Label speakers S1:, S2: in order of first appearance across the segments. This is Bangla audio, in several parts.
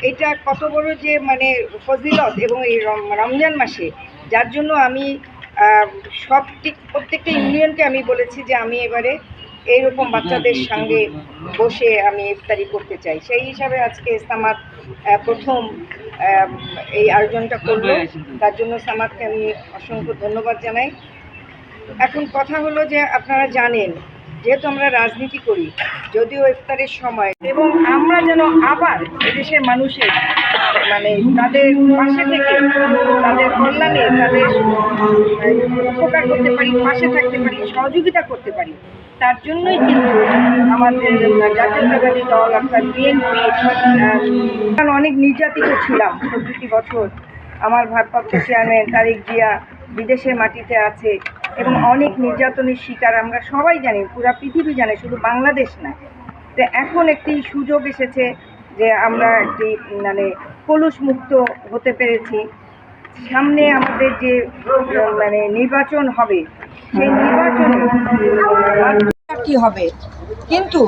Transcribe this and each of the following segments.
S1: এটা কত বড় যে মানে ফজিলত এবং এই রমজান মাসে যার জন্য আমি প্রত্যেকটা ইউনিয়নকে আমি বলেছি যে আমি এবারে এইরকম বাচ্চাদের সঙ্গে বসে আমি ইফতারি করতে চাই। সেই হিসাবে আজকে সামাদ প্রথম এই আয়োজনটা করলো, তার জন্য সামাদকে আমি অসংখ্য ধন্যবাদ জানাই। এখন কথা হলো যে আপনারা জানেন যেহেতু আমরা রাজনীতি করি, যদিও ইফতারের সময়, এবং আমরা যেন আবার এদেশের মানুষের মানে তাদের পাশে থেকে তাদের কল্যাণে তাদের উপকার করতে পারি, পাশে থাকতে পারি, সহযোগিতা করতে পারি, তার জন্যই কিন্তু আমাদের জাতীয়তাবাদী দল অর্থাৎ বিএনপি, অনেক নির্যাতিত ছিলাম ১৪টি বছর। আমার ভারপ্রাপ্ত চেয়ারম্যান তারেক জিয়া বিদেশের মাটিতে আছে এবং অনেক নির্যাতনের শিকার আমরা সবাই জানি, পুরা পৃথিবী জানে, শুধু বাংলাদেশ না। তো এখন একটি সুযোগ এসেছে যে আমরা একটি মানে কলুষ মুক্ত হতে পেরেছি। সামনে আমাদের যে মানে নির্বাচন হবে, সেই নির্বাচনে কি হবে, কিন্তু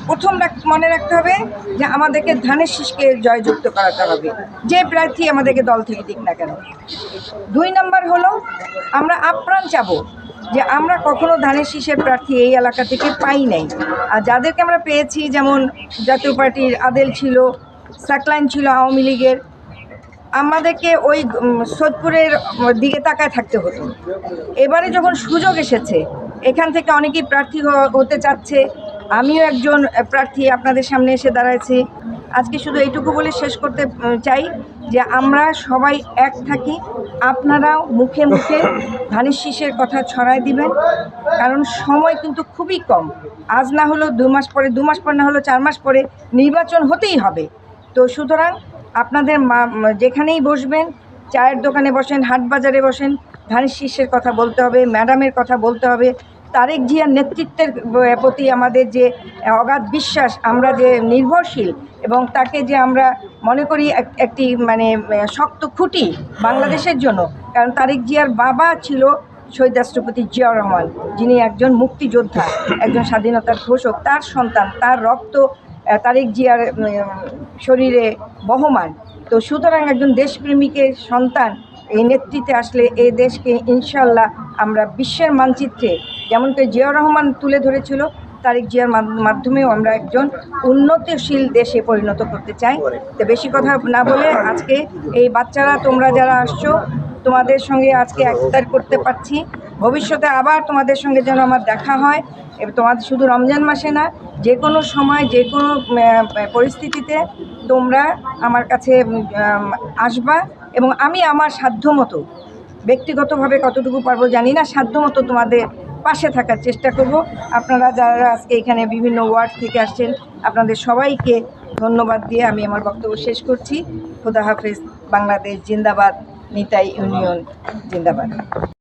S1: প্রথম মনে রাখতে হবে যে আমাদেরকে ধানের শীষকে জয়যুক্ত করাতে হবে, যে প্রার্থী আমাদেরকে দল থেকে দিক না কেন। ২ নম্বর হলো আমরা আপ্রাণ চাবো যে আমরা কখনো ধানের শীষের প্রার্থী এই এলাকা থেকে পাই নাই, আর যাদেরকে আমরা পেয়েছি যেমন জাতীয় পার্টির আদেল ছিল, সাকলাইন ছিল আওয়ামী লীগের, আমাদেরকে ওই সোদপুরের দিকে তাকায় থাকতে হতো। এবারে যখন সুযোগ এসেছে, এখান থেকে অনেকেই প্রার্থী হতে চাচ্ছে, আমিও একজন প্রার্থী আপনাদের সামনে এসে দাঁড়াইছি। আজকে শুধু এইটুকু বলে শেষ করতে চাই যে আমরা সবাই এক থাকি, আপনারাও মুখে মুখে ধানের শীষের কথা ছড়াই দিবেন, কারণ সময় কিন্তু খুবই কম। আজ না হলেও 2 মাস পরে, 2 মাস পর না হলেও 4 মাস পরে নির্বাচন হতেই হবে। তো সুতরাং আপনাদের যেখানেই বসবেন, চায়ের দোকানে বসেন, হাট বাজারে বসেন, ধানের শীষের কথা বলতে হবে, ম্যাডামের কথা বলতে হবে, তারেক জিয়ার নেতৃত্বের প্রতি আমাদের যে অগাধ বিশ্বাস, আমরা যে নির্ভরশীল এবং তাকে যে আমরা মনে করি একটি মানে শক্ত খুঁটি বাংলাদেশের জন্য। কারণ তারেক জিয়ার বাবা ছিল শহীদ রাষ্ট্রপতি জিয়াউর রহমান, যিনি একজন মুক্তিযোদ্ধা, একজন স্বাধীনতার ঘোষক। তার সন্তান, তার রক্ত তারেক জিয়ার শরীরে বহমান। তো সুতরাং একজন দেশপ্রেমিকের সন্তান এই নেতৃত্বে আসলে এই দেশকে ইনশাল্লাহ আমরা বিশ্বের মানচিত্রে যেমন করে জিয়াউর রহমান তুলে ধরেছিল, তারেক জিয়ার মাধ্যমেও আমরা একজন উন্নতিশীল দেশে পরিণত করতে চাই। তো বেশি কথা না বলে আজকে এই বাচ্চারা তোমরা যারা আসছো, তোমাদের সঙ্গে আজকে ইফতার করতে পারছি। ভবিষ্যতে আবার তোমাদের সঙ্গে যেন আমার দেখা হয়, এবং তোমাদের শুধু রমজান মাসে না, যে কোনো সময় যে কোনো পরিস্থিতিতে তোমরা আমার কাছে আসবা, এবং আমি আমার সাধ্যমতো ব্যক্তিগতভাবে কতটুকু পারবো জানি না, সাধ্যমতো তোমাদের পাশে থাকার চেষ্টা করব। আপনারা যারা আজকে এখানে বিভিন্ন ওয়ার্ড থেকে আসছেন, আপনাদের সবাইকে ধন্যবাদ দিয়ে আমি আমার বক্তব্য শেষ করছি। খোদা হাফেজ। বাংলাদেশ জিন্দাবাদ। নিতাই ইউনিয়ন জিন্দাবাদ।